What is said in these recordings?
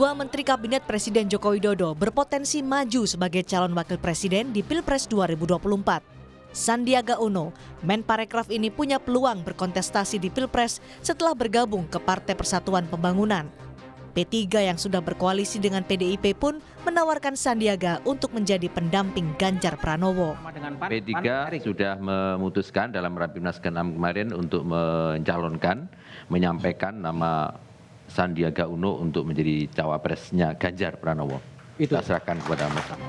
Dua Menteri Kabinet Presiden Joko Widodo berpotensi maju sebagai calon wakil presiden di Pilpres 2024. Sandiaga Uno, Menparekraf ini punya peluang berkontestasi di Pilpres setelah bergabung ke Partai Persatuan Pembangunan. P3 yang sudah berkoalisi dengan PDIP pun menawarkan Sandiaga untuk menjadi pendamping Ganjar Pranowo. P3 sudah memutuskan dalam Rapimnas ke-6 kemarin untuk menyampaikan nama Sandiaga Uno untuk menjadi cawapresnya Ganjar Pranowo. Kita serahkan kepada mereka.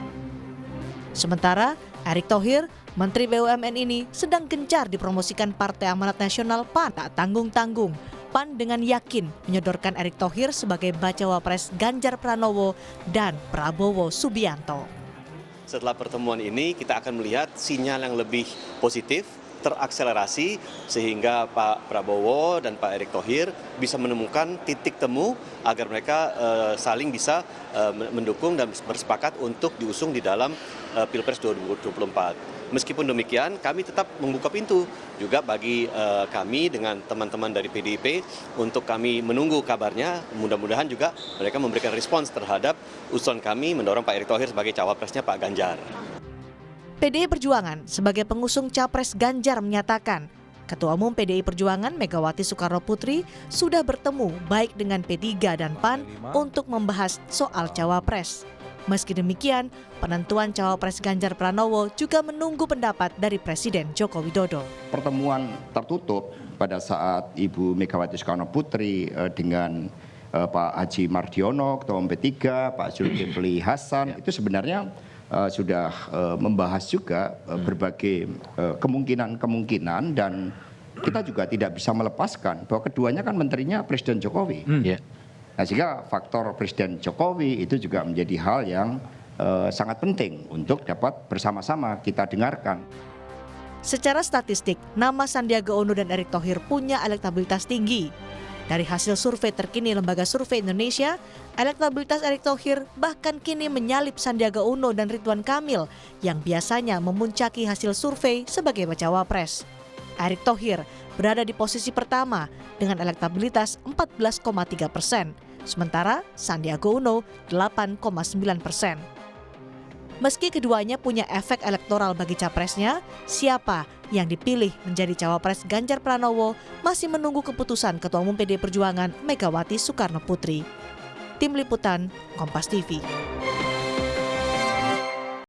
Sementara Erick Thohir, Menteri BUMN ini sedang gencar dipromosikan Partai Amanat Nasional PAN. Tak tanggung-tanggung, PAN dengan yakin menyodorkan Erick Thohir sebagai bacawa pres Ganjar Pranowo dan Prabowo Subianto. Setelah pertemuan ini kita akan melihat sinyal yang lebih positif, terakselerasi sehingga Pak Prabowo dan Pak Erick Thohir bisa menemukan titik temu agar mereka saling bisa mendukung dan bersepakat untuk diusung di dalam Pilpres 2024. Meskipun demikian, kami tetap membuka pintu juga bagi kami dengan teman-teman dari PDIP untuk kami menunggu kabarnya. Mudah-mudahan juga mereka memberikan respons terhadap usulan kami mendorong Pak Erick Thohir sebagai cawapresnya Pak Ganjar. PDI Perjuangan sebagai pengusung Capres Ganjar menyatakan, Ketua Umum PDI Perjuangan Megawati Soekarno Putri sudah bertemu baik dengan P3 dan PAN untuk membahas soal cawapres. Meski demikian, penentuan cawapres Ganjar Pranowo juga menunggu pendapat dari Presiden Joko Widodo. Pertemuan tertutup pada saat Ibu Megawati Soekarno Putri dengan Pak Haji Mardiono, Ketua Umum P3, Pak Zulkifli Hasan, itu sebenarnya sudah membahas juga berbagai kemungkinan dan kita juga tidak bisa melepaskan bahwa keduanya kan menterinya Presiden Jokowi. Nah, sehingga faktor Presiden Jokowi itu juga menjadi hal yang sangat penting untuk dapat bersama-sama kita dengarkan. Secara statistik, nama Sandiaga Uno dan Erick Thohir punya elektabilitas tinggi. Dari hasil survei terkini Lembaga Survei Indonesia, elektabilitas Erick Thohir bahkan kini menyalip Sandiaga Uno dan Ridwan Kamil yang biasanya memuncaki hasil survei sebagai bacawa pres. Erick Thohir berada di posisi pertama dengan elektabilitas 14,3%, sementara Sandiaga Uno 8,9%. Meski keduanya punya efek elektoral bagi capresnya, siapa yang dipilih menjadi cawapres Ganjar Pranowo masih menunggu keputusan Ketua Umum PDI Perjuangan Megawati Soekarno Putri. Tim Liputan, Kompas TV.